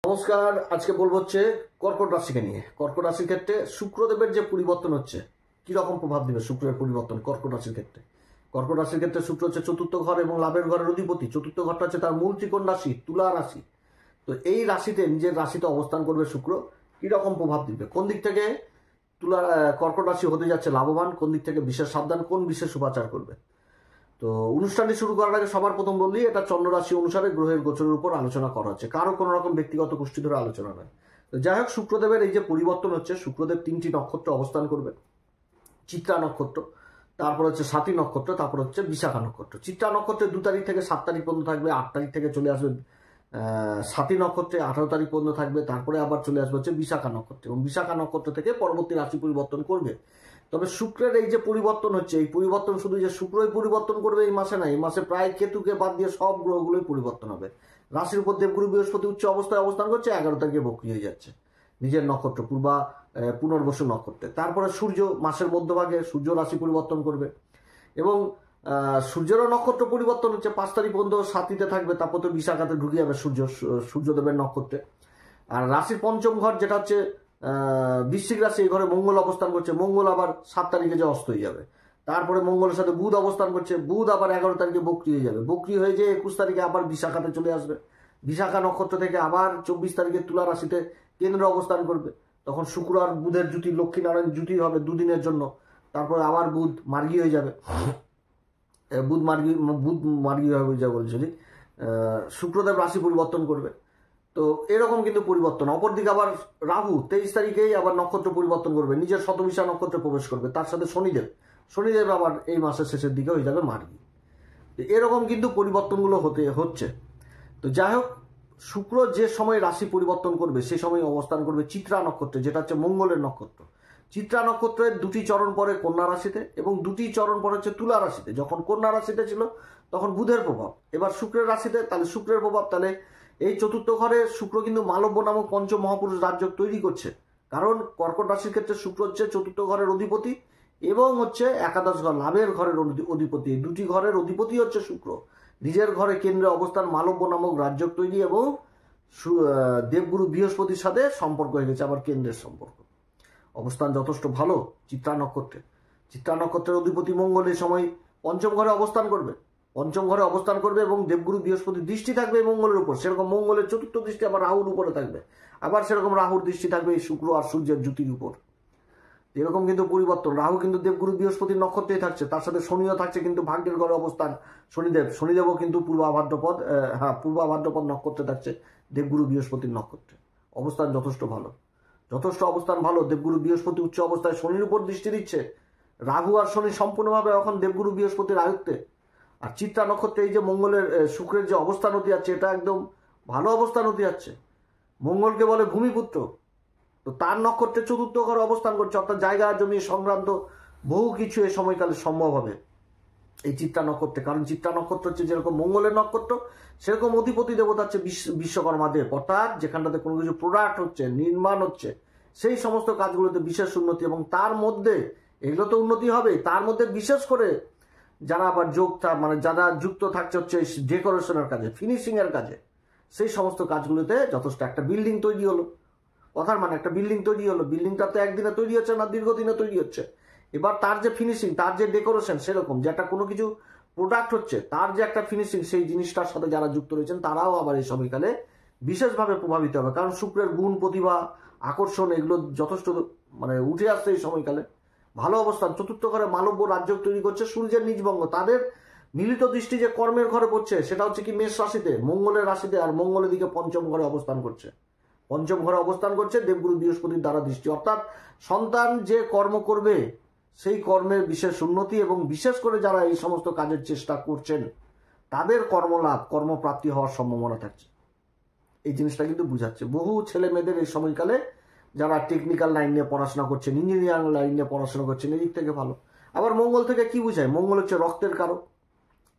নমস্কার। আজকে বলবো হচ্ছে কর্কট রাশিকে নিয়ে। কর্কট রাশির ক্ষেত্রে শুক্রদেবের যে পরিবর্তন হচ্ছে কি রকম প্রভাব দিবে শুক্রের পরিবর্তন কর্কট রাশির ক্ষেত্রে। কর্কট রাশির ক্ষেত্রে শুক্র হচ্ছে চতুর্থ ঘর এবং লাভের ঘরের অধিপতি। চতুর্থ ঘরটা হচ্ছে তার মূল ত্রিকোণ রাশি তুলা রাশি। তো এই রাশিতে নিজের রাশিতে অবস্থান করবে শুক্র, কি রকম প্রভাব দিবে, কোন দিক থেকে কর্কট রাশি হতে যাচ্ছে লাভবান, কোন দিক থেকে বিশেষ সাবধান, কোন বিশেষ উপাচার করবে। তো অনুষ্ঠানটি শুরু করার আগে সবার প্রথম বললি এটা চন্দ্র রাশি অনুসারে গ্রহের গোচরের উপর আলোচনা করা হচ্ছে, কারো কোনো রকম ব্যক্তিগত গোষ্ঠী ধরে আলোচনা নয়। তো যাই হোক, শুক্রদেবের এই যে পরিবর্তন হচ্ছে, শুক্রদেব 3টি নক্ষত্র অবস্থান করবে। চিত্রা নক্ষত্র, তারপর হচ্ছে স্বাতী নক্ষত্র, তারপর হচ্ছে বিশাখা নক্ষত্র। চিত্রা নক্ষত্রে 2 তারিখ থেকে 7 তারিখ পর্যন্ত থাকবে, 8 তারিখ থেকে চলে আসবে স্বাতী নক্ষত্রে, 18 তারিখ পর্যন্ত থাকবে, তারপরে আবার চলে আসবে হচ্ছে বিশাখা নক্ষত্রে, এবং বিশাখা নক্ষত্র থেকে পরবর্তী রাশি পরিবর্তন করবে। তবে শুক্রের এই যে পরিবর্তন হচ্ছে, এই পরিবর্তন শুধু যে শুক্রই পরিবর্তন করবে এই মাসে না, এই মাসে প্রায় কেতুকে বাদ দিয়ে সব গ্রহগুলোই পরিবর্তন হবে। রাশির উপর দেবগুরু বৃহস্পতি উচ্চ অবস্থায় অবস্থান করছে, 11 তারিখে বক্রি হয়ে যাচ্ছে নিজের নক্ষত্র পুনর্বসু নক্ষত্রে। তারপরে সূর্য মাসের মধ্যভাগে সূর্য রাশি পরিবর্তন করবে, এবং সূর্যেরও নক্ষত্র পরিবর্তন হচ্ছে 5 তারিখ পর্যন্ত সাথীতে থাকবে, তারপর তো বিশাখাতে ঢুকে যাবে সূর্যদেবের নক্ষত্রে। আর রাশির পঞ্চম ঘর যেটা হচ্ছে বৃশ্চিক রাশি, এই ঘরে মঙ্গল অবস্থান করছে। মঙ্গল আবার 7 তারিখে যে অস্ত হয়ে যাবে। তারপরে মঙ্গলের সাথে বুধ অবস্থান করছে, বুধ আবার 11 তারিখে বক্রি হয়ে যাবে। বক্রি হয়ে যে 21 তারিখে আবার বিশাখাতে চলে আসবে। বিশাখা নক্ষত্র থেকে আবার 24 তারিখে তুলা রাশিতে কেন্দ্রে অবস্থান করবে। তখন শুক্র আর বুধের জুটি, লক্ষ্মীনারায়ণ জুটি হবে 2 দিনের জন্য। তারপরে আবার বুধ মার্গী হয়ে যাবে, বুধ মার্গী হয়ে যাবে বলছি, শুক্রদেব রাশি পরিবর্তন করবে। তো এরকম কিন্তু পরিবর্তন। অপরদিকে আবার রাহু 23 তারিখেই আবার নক্ষত্র পরিবর্তন করবে, নিজের শতবিশা নক্ষত্রে প্রবেশ করবে। তার সাথে শনিদেব আবার এই মাসের শেষের দিকে হয়ে যাবে মার্গী। এরকম কিন্তু পরিবর্তনগুলো হচ্ছে। তো যাই হোক, শুক্র যে সময় রাশি পরিবর্তন করবে সেই সময় অবস্থান করবে চিত্রা নক্ষত্রে, যেটা হচ্ছে মঙ্গলের নক্ষত্র। চিত্রা নক্ষত্রের 2টি চরণ পরে কন্যা রাশিতে এবং 2টি চরণ পরে হচ্ছে তুলা রাশিতে। যখন কন্যা রাশিতে ছিল তখন বুধের প্রভাব, এবার শুক্রের রাশিতে, তাহলে শুক্রের প্রভাব। তাহলে এই চতুর্থ ঘরে শুক্র কিন্তু মালব্য নামক পঞ্চ মহাপুরুষ রাজযোগ তৈরি করছে, কারণ কর্কট রাশির ক্ষেত্রে শুক্র হচ্ছে চতুর্থ ঘরের অধিপতি এবং হচ্ছে একাদশ ঘর লাভের ঘরের অধিপতি। এই 2টি ঘরের অধিপতি হচ্ছে শুক্র। নিজের ঘরে কেন্দ্রে অবস্থান মালব্য নামক রাজযোগ তৈরি, এবং দেবগুরু বৃহস্পতির সাথে সম্পর্ক হয়ে গেছে আবার কেন্দ্রের সম্পর্ক। অবস্থান যথেষ্ট ভালো চিত্রা নক্ষত্রে। চিত্রা নক্ষত্রের অধিপতি মঙ্গল এই সময় পঞ্চম ঘরে অবস্থান করবে এবং দেবগুরু বৃহস্পতির দৃষ্টি থাকবে মঙ্গলের উপর। সেরকম মঙ্গলের চতুর্থ দৃষ্টি আবার রাহুর উপরে থাকবে, আবার সেরকম রাহুর দৃষ্টি থাকবে এই শুক্র আর সূর্যের জুতির উপর। এরকম কিন্তু পরিবর্তন। রাহু কিন্তু দেবগুরু বৃহস্পতির নক্ষত্রেই থাকছে, তার সাথে শনিও থাকছে, কিন্তু ভাগ্যের ঘরে অবস্থান শনিদেবও কিন্তু পূর্ব ভাদ্রপদ নক্ষত্রে থাকছে দেবগুরু বৃহস্পতির নক্ষত্রে। অবস্থান যথেষ্ট অবস্থান ভালো। দেবগুরু বৃহস্পতি উচ্চ অবস্থায় শনির উপর দৃষ্টি দিচ্ছে। রাহু আর শনি সম্পূর্ণভাবে এখন দেবগুরু বৃহস্পতির আয়ত্তে। আর চিত্রা নক্ষত্রে এই যে শুক্রের যে অবস্থান হতে যাচ্ছে, এটা একদম ভালো অবস্থান হতে যাচ্ছে। মঙ্গলকে বলে ভূমিপুত্র, তো তার নক্ষত্রে চতুর্থ ঘরে অবস্থান করছে, অর্থাৎ জায়গা জমি সংক্রান্ত বহু কিছু এই সময়কালে সম্ভব হবে এই চিত্রা নক্ষত্রে। কারণ চিত্রা নক্ষত্র হচ্ছে যেরকম মঙ্গলের নক্ষত্র, সেরকম অধিপতি দেবতা হচ্ছে বিশ্বকর্মা দেব, অর্থাৎ যেখানটাতে কোনো কিছু প্রোডাক্ট হচ্ছে, নির্মাণ হচ্ছে, সেই সমস্ত কাজগুলোতে বিশেষ উন্নতি। এবং তার মধ্যে এগুলো তো উন্নতি হবে, তার মধ্যে বিশেষ করে যারা আবার যারা যুক্ত থাকছে হচ্ছে ডেকোরেশনের কাজে, ফিনিশিং এর কাজে, সেই সমস্ত কাজগুলোতে যথেষ্ট। একটা বিল্ডিং তৈরি হলো, কথার মানে একটা বিল্ডিং তৈরি হলো, বিল্ডিংটা তো একদিনে তৈরি হচ্ছে না, দীর্ঘদিনে তৈরি হচ্ছে। এবার তার যে ফিনিশিং, তার যে ডেকোরেশন, সেরকম যে একটা কোনো কিছু প্রোডাক্ট হচ্ছে, তার যে একটা ফিনিশিং, সেই জিনিসটার সাথে যারা যুক্ত রয়েছেন তারাও আবার এই সময়কালে বিশেষভাবে প্রভাবিত হবে। কারণ শুক্রের গুণ, প্রতিভা, আকর্ষণ এগুলো যথেষ্ট উঠে আসছে এই সময়কালে। ভালো অবস্থান। চতুর্থ ঘরে মালব্য রাজযোগ তৈরি করছে সূর্যের নিজবঙ্গ। তাদের মিলিত দৃষ্টি যে কর্মের ঘরে পড়ছে, সেটা হচ্ছে কি মেষ রাশিতে, মঙ্গলের রাশিতে, আর মঙ্গলের দিকে পঞ্চম ঘরে অবস্থান করছে দেবগুরু বৃহস্পতির দ্বারা দৃষ্টি। অর্থাৎ সন্তান যে কর্ম করবে সেই কর্মের বিশেষ উন্নতি, এবং বিশেষ করে যারা এই সমস্ত কাজের চেষ্টা করছেন তাদের কর্মলাভ, কর্মপ্রাপ্তি হওয়ার সম্ভাবনা থাকছে। এই জিনিসটা কিন্তু বুঝাচ্ছে বহু ছেলে মেয়েদের এই সময়কালে যারা টেকনিক্যাল লাইন নিয়ে পড়াশোনা করছেন, ইঞ্জিনিয়ারিং লাইন নিয়ে পড়াশোনা করছেন, এদিক থেকে ভালো। আবার মঙ্গল থেকে কি বুঝায়? মঙ্গল হচ্ছে রক্তের কারক।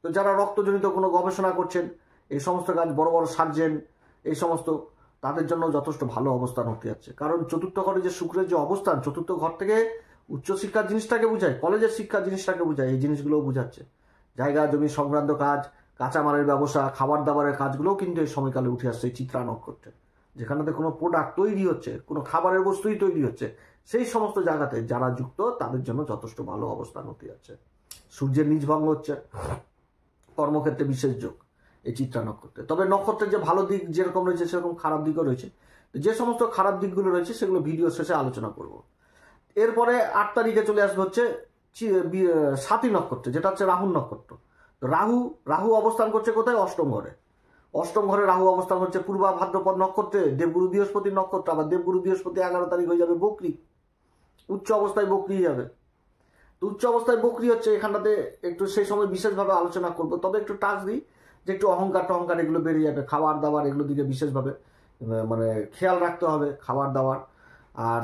তো যারা রক্তজনিত কোনো গবেষণা করছেন, এই সমস্ত কাজ, বড় বড় সার্জেন, এই সমস্ত, তাদের জন্য যথেষ্ট ভালো অবস্থান হতে যাচ্ছে। কারণ চতুর্থ ঘরে যে শুক্রের যে অবস্থান, চতুর্থ ঘর থেকে উচ্চশিক্ষার জিনিসটাকে বুঝায়, কলেজের শিক্ষার জিনিসটাকে বুঝায়, এই জিনিসগুলোও বুঝাচ্ছে। জায়গা জমি সংক্রান্ত কাজ, কাঁচামালের ব্যবসা, খাবার দাবারের কাজগুলোও কিন্তু এই সময়কালে উঠে আসছে এই চিত্রা নক্ষত্রে। যেখানেতে কোনো প্রোডাক্ট তৈরি হচ্ছে, কোনো খাবারের বস্তুই তৈরি হচ্ছে, সেই সমস্ত জায়গাতে যারা যুক্ত তাদের জন্য যথেষ্ট ভালো অবস্থান হতে যাচ্ছে। সূর্যের নিজভঙ্গ হচ্ছে, কর্মক্ষেত্রে বিশেষ যোগ এই চিত্রা নক্ষত্রে। তবে নক্ষত্রের যে ভালো দিক যেরকম রয়েছে সেরকম খারাপ দিকও রয়েছে। যে সমস্ত খারাপ দিকগুলো রয়েছে সেগুলো ভিডিও শেষে আলোচনা করব। এরপরে 8 তারিখে চলে আসবে হচ্ছে সাতী নক্ষত্রে, যেটা হচ্ছে রাহুর নক্ষত্র। তো রাহু অবস্থান করছে কোথায়? অষ্টম ঘরে। অষ্টম ঘরে রাহু অবস্থান হচ্ছে পূর্বা ভাদ্রপদ নক্ষত্রে, দেবগুরু বৃহস্পতির নক্ষত্র। আবার দেবগুরু বৃহস্পতি 11 তারিখ হয়ে যাবে বকরি, উচ্চ অবস্থায় বকরি যাবে। তো উচ্চ অবস্থায় বকরি হচ্ছে, এখানটাতে একটু সেই সময় বিশেষভাবে আলোচনা করব। তবে একটু টাচ দিই যে একটু অহংকার এগুলো বেড়ে যাবে, খাবার দাবার এগুলো দিকে বিশেষভাবে মানে খেয়াল রাখতে হবে, খাবার দাবার। আর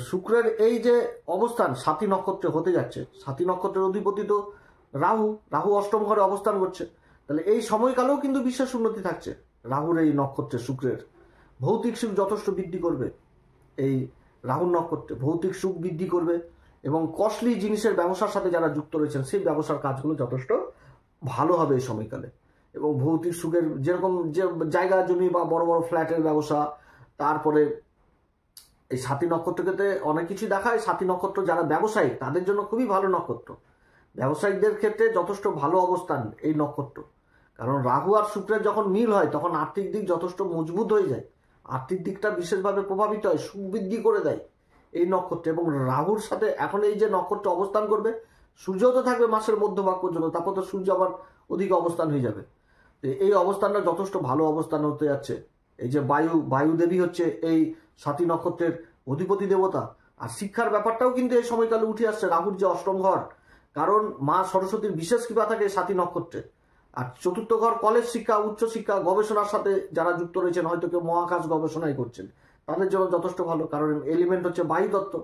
শুক্রের এই যে অবস্থান সাতী নক্ষত্রে হতে যাচ্ছে, সাতী নক্ষত্রের অধিপতি তো রাহু অষ্টম ঘরে অবস্থান করছে। তাহলে এই সময়কালেও কিন্তু বিশেষ উন্নতি থাকছে রাহুর এই নক্ষত্রে। শুক্রের ভৌতিক সুখ যথেষ্ট বৃদ্ধি করবে এই রাহুর নক্ষত্রে, ভৌতিক সুখ বৃদ্ধি করবে এবং কস্টলি জিনিসের ব্যবসার সাথে যারা যুক্ত রয়েছেন সেই ব্যবসার কাজগুলো যথেষ্ট ভালো হবে এই সময়কালে। এবং ভৌতিক সুখের যেরকম যে জায়গা জমি বা বড় বড় ফ্ল্যাটের ব্যবসা, তারপরে এই সাতী নক্ষত্রকে অনেক কিছু দেখায়। সাতী নক্ষত্র যারা ব্যবসায়ী তাদের জন্য খুবই ভালো নক্ষত্র, ব্যবসায়িকদের ক্ষেত্রে যথেষ্ট ভালো অবস্থান এই নক্ষত্র। কারণ রাহু আর শুক্রের যখন মিল হয় তখন আর্থিক দিক যথেষ্ট মজবুত হয়ে যায়, আর্থিক দিকটা বিশেষভাবে প্রভাবিত হয়, সুখ বৃদ্ধি করে দেয় এই নক্ষত্রে। এবং রাহুর সাথে এখন এই যে নক্ষত্র অবস্থান করবে, সূর্য তো থাকবে মাসের মধ্যভাগ পর্যন্ত, তারপর তো সূর্য আবার ওদিকে অবস্থান হয়ে যাবে। এই অবস্থানটা যথেষ্ট ভালো অবস্থান হতে যাচ্ছে। এই যে বায়ুদেবী হচ্ছে এই সাতী নক্ষত্রের অধিপতি দেবতা। আর শিক্ষার ব্যাপারটাও কিন্তু এই সময়কালে উঠে আসছে, রাহুর যে অষ্টম ঘর, কারণ মা সরস্বতীর বিশেষ কৃপা থাকে সাতী নক্ষত্রে। আর চতুর্থ ঘর কলেজ শিক্ষা, উচ্চ শিক্ষা, গবেষণার সাথে যারা যুক্ত রয়েছেন, হয়তো কেউ মহাকাশ গবেষণাই করছেন, তাদের জন্য যথেষ্ট ভালো। কারণ এলিমেন্ট হচ্ছে বায়ু তত্ত্ব,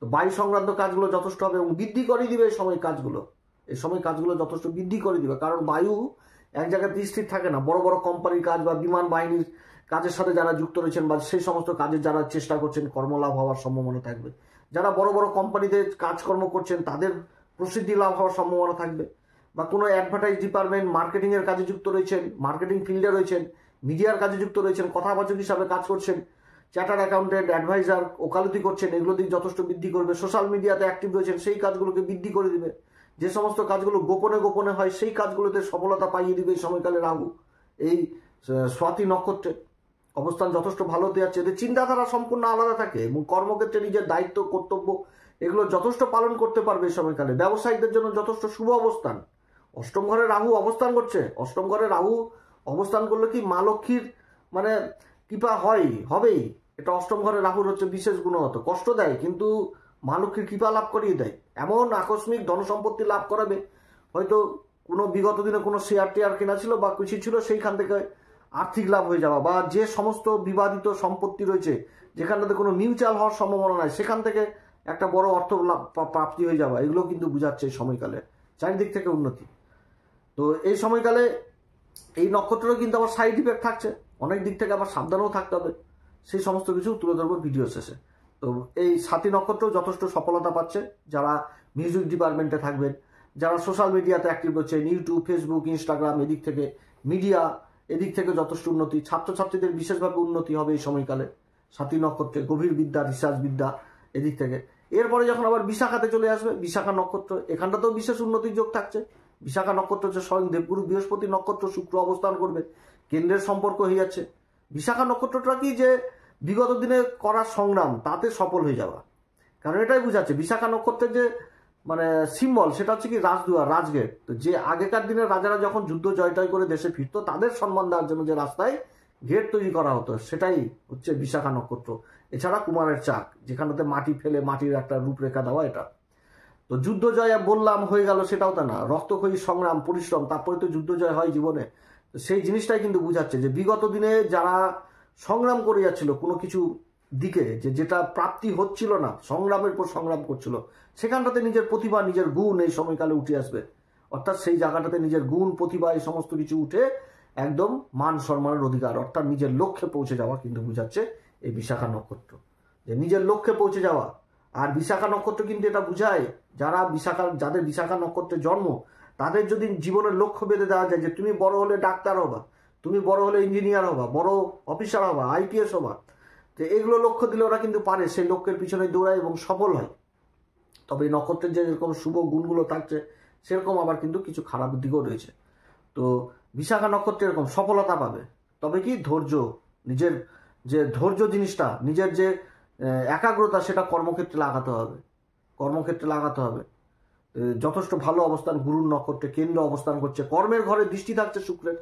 তো বায়ু সংক্রান্ত কাজগুলো যথেষ্ট হবে এবং বৃদ্ধি করে দিবে এই সময় কাজগুলো। এই সময় কাজগুলো যথেষ্ট বৃদ্ধি করে দিবে, কারণ বায়ু এক জায়গাতে স্থির থাকে না। বড় বড় কোম্পানির কাজ বা বিমান বাহিনীর কাজের সাথে যারা যুক্ত রয়েছেন বা সেই সমস্ত কাজের যারা চেষ্টা করছেন, কর্মলাভ হওয়ার সম্ভাবনা থাকবে। যারা বড় বড় কোম্পানিতে কাজকর্ম করছেন তাদের প্রসিদ্ধি লাভ হওয়ার সম্ভাবনা থাকবে। বা কোনো অ্যাডভার্টাইজ ডিপার্টমেন্ট, মার্কেটিংয়ের কাজে যুক্ত রয়েছেন, মার্কেটিং ফিল্ডে রয়েছেন, মিডিয়ার কাজে যুক্ত রয়েছেন, কথাবাচক হিসাবে কাজ করছেন, চার্টার্ড অ্যাকাউন্টেন্ট, অ্যাডভাইজার, ওকালতি করছেন, এগুলো দিক যথেষ্ট বৃদ্ধি করবে। সোশ্যাল মিডিয়াতে অ্যাক্টিভ রয়েছেন, সেই কাজগুলোকে বৃদ্ধি করে দিবে। যে সমস্ত কাজগুলো গোপনে হয় সেই কাজগুলোতে সফলতা পাইয়ে দিবে এই সময়কালে রাহু এই স্বাতী নক্ষত্রে অবস্থান যথেষ্ট ভালো হতে যাচ্ছে। এদের চিন্তাধারা সম্পূর্ণ আলাদা থাকে এবং কর্মক্ষেত্রে নিজের দায়িত্ব কর্তব্য এগুলো যথেষ্ট পালন করতে পারবে এই সময়কালে। ব্যবসায়ীদের জন্য যথেষ্ট শুভ অবস্থান। অষ্টম ঘরে রাহু অবস্থান করছে, অষ্টম ঘরে রাহু অবস্থান করলে কি মা লক্ষ্মীর মানে কৃপা হবেই। এটা অষ্টম ঘরে রাহুর হচ্ছে বিশেষ গুণগত, কষ্ট দেয় কিন্তু মা লক্ষ্মীর কৃপা লাভ করিয়ে দেয়। এমন আকস্মিক ধন সম্পত্তি লাভ করাবে, হয়তো কোনো বিগত দিনে কোনো শেয়ার টেয়ার কেনা ছিল বা কিছু ছিল, সেইখান থেকে আর্থিক লাভ হয়ে যাওয়া, বা যে সমস্ত বিবাদিত সম্পত্তি রয়েছে যেখানটাতে কোনো মিউচুয়াল হওয়ার সম্ভাবনা নাই, সেখান থেকে একটা বড় অর্থ লাভ প্রাপ্তি হয়ে যাওয়া, এগুলো কিন্তু বোঝাচ্ছে এই সময়কালে চারিদিক থেকে উন্নতি। তো এই সময়কালে এই নক্ষত্রেরও কিন্তু আবার সাইড ইফেক্ট থাকছে, অনেক দিক থেকে আবার সাবধানেও থাকতে হবে। সেই সমস্ত কিছু তুলে ধরবো ভিডিও শেষে। তো এই সাতী নক্ষত্র যথেষ্ট সফলতা পাচ্ছে যারা মিউজিক ডিপার্টমেন্টে থাকবেন, যারা সোশ্যাল মিডিয়াতে অ্যাক্টিভ রয়েছেন, ইউটিউব, ফেসবুক, ইনস্টাগ্রাম, এদিক থেকে মিডিয়া, এদিক থেকে যথেষ্ট উন্নতি। ছাত্রছাত্রীদের বিশেষভাবে উন্নতি হবে এই সময়কালে সাতী নক্ষত্রে, গভীর বিদ্যা, রিসার্চ বিদ্যা এদিক থেকে। এরপরে যখন আবার বিশাখাতে চলে আসবে, বিশাখা নক্ষত্র, এখানটাতেও বিশেষ উন্নতির যোগ থাকছে। বিশাখা নক্ষত্র হচ্ছে স্বয়ং দেবগুরু বৃহস্পতি নক্ষত্র, শুক্র অবস্থান করবে, কেন্দ্রের সম্পর্ক হয়ে যাচ্ছে। বিশাখা নক্ষত্রটা কি যে বিগত দিনে করা সংগ্রাম তাতে সফল হয়ে যাওয়া, কারণ এটাই বুঝাচ্ছে বিশাখা নক্ষত্রের যে মানে সিম্বল সেটা হচ্ছে কি রাজদুয়ার, রাজগেট। তো যে আগেকার দিনে রাজারা যখন যুদ্ধ জয়টয় করে দেশে ফিরত, তাদের সম্মান দেওয়ার জন্য যে রাস্তায় গেট তৈরি করা হতো সেটাই হচ্ছে বিশাখা নক্ষত্র। এছাড়া কুমারের চাক, যেখানটাতে মাটি ফেলে মাটির একটা রূপরেখা দেওয়া, এটা। তো যুদ্ধ জয় বললাম হয়ে গেল সেটাও তা না, রক্তক্ষয়ী সংগ্রাম, পরিশ্রম, তারপরে তো যুদ্ধ জয় হয় জীবনে। তো সেই জিনিসটাই কিন্তু বুঝাচ্ছে যে বিগত দিনে যারা সংগ্রাম করে যাচ্ছিল কোনো কিছু দিকে, যেটা প্রাপ্তি হচ্ছিল না, সংগ্রামের পর সংগ্রাম করছিল, সেখানটাতে নিজের প্রতিভা, নিজের গুণ এই সময়কালে উঠে আসবে। অর্থাৎ সেই জায়গাটাতে নিজের গুণ, প্রতিভা এই সমস্ত কিছু উঠে একদম মান সম্মানের অধিকার, অর্থাৎ নিজের লক্ষ্যে পৌঁছে যাওয়া কিন্তু বুঝাচ্ছে এই বিশাখা নক্ষত্র, যে নিজের লক্ষ্যে পৌঁছে যাওয়া। আর বিশাখা নক্ষত্র কিন্তু এটা বুঝায় যাদের বিশাখা নক্ষত্রে জন্ম, তাদের যদি জীবনের লক্ষ্য বেঁধে দেওয়া যায় যে তুমি বড় হলে ডাক্তার হবা, তুমি বড় হলে ইঞ্জিনিয়ার হবা, বড় অফিসার হবা, আইপিএস হবা। তো এগুলো লক্ষ্য দিলে ওরা কিন্তু পারে, সেই লক্ষ্যের পিছনে দৌড়ায় এবং সফল হয়। তবে এই নক্ষত্রের যে যেরকম শুভ গুণগুলো থাকছে সেরকম আবার কিন্তু কিছু খারাপ দিকও রয়েছে। তো বিশাখা নক্ষত্রে এরকম সফলতা পাবে, তবে কি ধৈর্য, নিজের যে ধৈর্য জিনিসটা, নিজের যে একাগ্রতা, সেটা কর্মক্ষেত্রে লাগাতে হবে, কর্মক্ষেত্রে লাগাতে হবে। যথেষ্ট ভালো অবস্থান গুরুর নক্ষত্রে, কেন্দ্র অবস্থান করছে, কর্মের ঘরে দৃষ্টি থাকছে শুক্রের,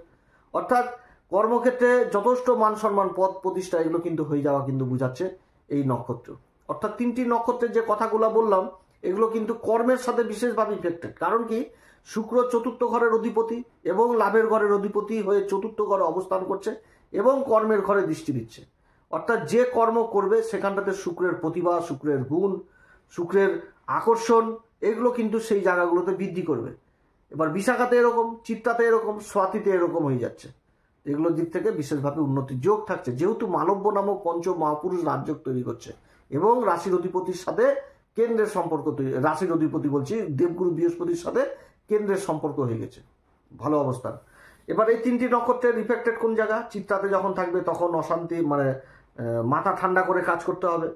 অর্থাৎ কর্মক্ষেত্রে যথেষ্ট মান সম্মান, পদ প্রতিষ্ঠা এগুলো কিন্তু হয়ে যাওয়া কিন্তু বোঝাচ্ছে এই নক্ষত্র। অর্থাৎ তিনটি নক্ষত্রের যে কথাগুলো বললাম এগুলো কিন্তু কর্মের সাথে বিশেষভাবে ইফেক্টেড। কারণ কি, শুক্র চতুর্থ ঘরের অধিপতি এবং লাভের ঘরের অধিপতি হয়ে চতুর্থ ঘরে অবস্থান করছে এবং কর্মের ঘরে দৃষ্টি দিচ্ছে। অর্থাৎ যে কর্ম করবে সেখানটাতে শুক্রের প্রতিভা, শুক্রের গুণ, শুক্রের আকর্ষণ এগুলো কিন্তু সেই জায়গাগুলোতে বৃদ্ধি করবে। এবার বিশাখাতে এরকম, চিত্তাতে এরকম, স্বাতীতে এরকম হয়ে যাচ্ছে। এগুলোর দিক থেকে বিশেষভাবে উন্নতির যোগ থাকছে, যেহেতু মালব্য নামক পঞ্চম মহাপুরুষ রাজযোগ তৈরি করছে এবং রাশির অধিপতির সাথে কেন্দ্রের সম্পর্ক তৈরি, রাশির অধিপতি বলছি দেবগুরু বৃহস্পতির সাথে কেন্দ্রের সম্পর্ক হয়ে গেছে, ভালো অবস্থান। এবার এই তিনটি নক্ষত্রের ইফেক্টেড কোন জায়গা, চিত্তাতে যখন থাকবে তখন অশান্তি, মানে মাথা ঠান্ডা করে কাজ করতে হবে,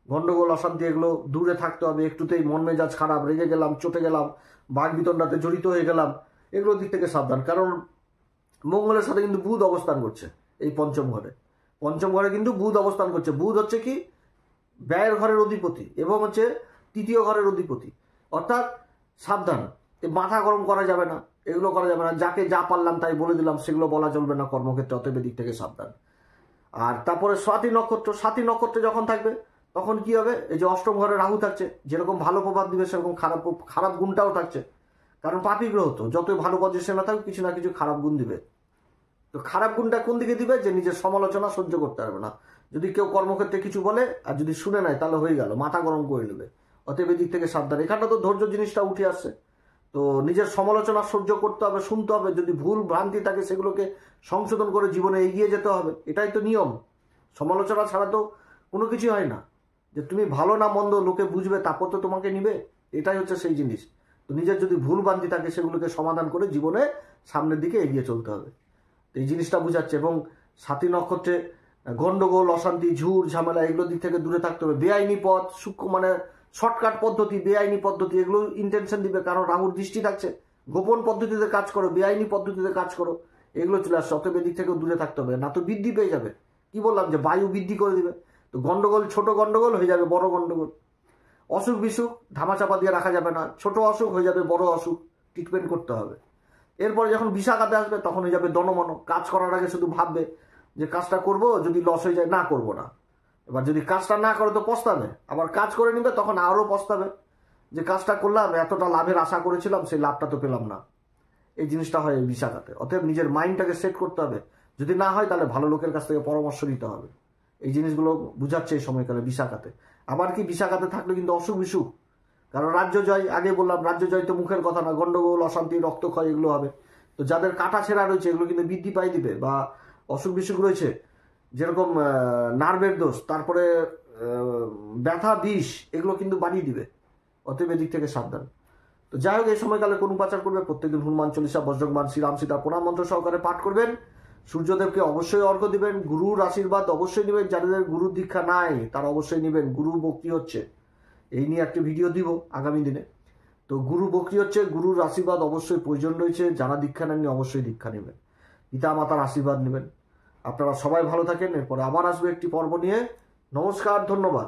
গন্ডগোল অশান্তি এগুলো দূরে থাকতে হবে। একটুতেই মন মেজাজ খারাপ, রেগে গেলাম, চটে গেলাম, বাঘ বিতণ্ডাতে জড়িত হয়ে গেলাম, এগুলোর দিক থেকে সাবধান। কারণ মঙ্গলের সাথে কিন্তু বুধ অবস্থান করছে এই পঞ্চম ঘরে, পঞ্চম ঘরে কিন্তু বুধ অবস্থান করছে। বুধ হচ্ছে কি, ব্যয়ের ঘরের অধিপতি এবং হচ্ছে তৃতীয় ঘরের অধিপতি। অর্থাৎ সাবধান, মাথা গরম করা যাবে না, এগুলো করা যাবে না, যাকে যা পারলাম তাই বলে দিলাম সেগুলো বলা চলবে না কর্মক্ষেত্রে, অতএব দিক থেকে সাবধান। আর তারপরে স্বাতী নক্ষত্র, স্বাতী নক্ষত্রে যখন থাকবে তখন কি হবে, এই যে অষ্টম ঘরে রাহু থাকছে, যেরকম ভালো প্রভাব দিবে সেরকম খারাপ গুণটাও থাকছে। কারণ পাপী গ্রহ তো, যতই ভালো পজিশনে থাকুক কিছু না কিছু খারাপ গুণ দিবে। তো খারাপ গুণটা কোন দিকে দিবে, যে নিজের সমালোচনা সহ্য করতে পারবে না। যদি কেউ কর্মক্ষেত্রে কিছু বলে আর যদি শুনে নেয় তাহলে হয়ে গেল, মাথা গরম করে নেবে। অতএব দিক থেকে সাবধান। এখানটা তো ধৈর্য জিনিসটা উঠে আসছে। তো নিজের সমালোচনা সহ্য করতে হবে, শুনতে হবে, যদি ভুল ভ্রান্তি থাকে সেগুলোকে সংশোধন করে জীবনে এগিয়ে যেতে হবে, এটাই তো নিয়ম। সমালোচনা ছাড়া তো কোনো কিছু হয় না। যে তুমি ভালো না মন্দ লোকে বুঝবে, তারপর তো তোমাকে নিবে, এটাই হচ্ছে সেই জিনিস। তো নিজের যদি ভুল ভ্রান্তি থাকে সেগুলোকে সমাধান করে জীবনে সামনের দিকে এগিয়ে চলতে হবে, এই জিনিসটা বুঝাচ্ছে। এবং স্বাতী নক্ষত্রে গন্ডগোল, অশান্তি, ঝুর ঝামেলা এগুলোর দিক থেকে দূরে থাকতে হবে। বেআইনি পথ, সূক্ষ্ম মানে শর্টকাট পদ্ধতি, বেআইনি পদ্ধতি এগুলো ইন্টেনশন দিবে, কারণ রাহুর দৃষ্টি থাকছে। গোপন পদ্ধতিতে কাজ করো, বেআইনি পদ্ধতিতে কাজ করো, এগুলো চলে আসছে। অতএব দিক থেকেও দূরে থাকতে হবে, না তো বৃদ্ধি পেয়ে যাবে। কি বললাম, যে বায়ু বৃদ্ধি করে দিবে। তো গন্ডগোল, ছোট গন্ডগোল হয়ে যাবে বড় গন্ডগোল। অসুখ বিসুখ ধামাচাপা দিয়ে রাখা যাবে না, ছোট অসুখ হয়ে যাবে বড় অসুখ, ট্রিটমেন্ট করতে হবে। এরপরে যখন বিশাখাতে আসবে তখন হয়ে যাবে দনমন, কাজ করার আগে শুধু ভাববে যে কাজটা করব, যদি লস হয়ে যায় না করব না। এবার যদি কাজটা না করে তো পস্তাবে, আবার কাজ করে নিবে তখন আরও পস্তাবে যে কাজটা করলাম, এতটা লাভের আশা করেছিলাম, সেই লাভটা তো পেলাম না। এই জিনিসটা হয় এই বিশাখাতে। অতএব নিজের মাইন্ডটাকে সেট করতে হবে, যদি না হয় তাহলে ভালো লোকের কাছ থেকে পরামর্শ নিতে হবে। এই জিনিসগুলো বুঝাচ্ছে এই সময়কালে বিশাখাতে। আবার কি বিশাখাতে থাকলে কিন্তু অসুখ বিসুখ, কারণ রাজ্য জয়, আগে বললাম রাজ্য জয় তো মুখের কথা না, গন্ডগোল, অশান্তি, রক্তক্ষয় এগুলো হবে। তো যাদের কাটা ছেঁড়া রয়েছে এগুলো কিন্তু বৃদ্ধি পাই দিবে, বা অসুখ বিসুখ রয়েছে যেরকম নার্ভের দোষ, তারপরে ব্যথা, বিষ এগুলো কিন্তু বাড়িয়ে দিবে। অতএব এদিক থেকে সাবধান। তো যাই হোক, এই সময়কালে কোন উপাচার করবে, প্রত্যেকদিন হনুমান চল্লিশা, বজ্রংবাণ, শ্রীরাম সীতা প্রণাম মন্ত্র সহকারে পাঠ করবেন। সূর্যদেবকে অবশ্যই অর্ঘ্য দিবেন, গুরুর আশীর্বাদ অবশ্যই নেবেন। যাদের গুরুর দীক্ষা নাই তারা অবশ্যই নেবেন। গুরু বক্রি হচ্ছে, এই নিয়ে একটা ভিডিও দিব আগামী দিনে। তো গুরু বক্রি হচ্ছে, গুরুর আশীর্বাদ অবশ্যই প্রয়োজন রয়েছে। যারা দীক্ষা নেননি অবশ্যই দীক্ষা নেবেন, পিতা মাতার আশীর্বাদ নেবেন। আপনারা সবাই ভালো থাকেন। এরপরে আবার আসবে একটি পর্ব নিয়ে। নমস্কার, ধন্যবাদ।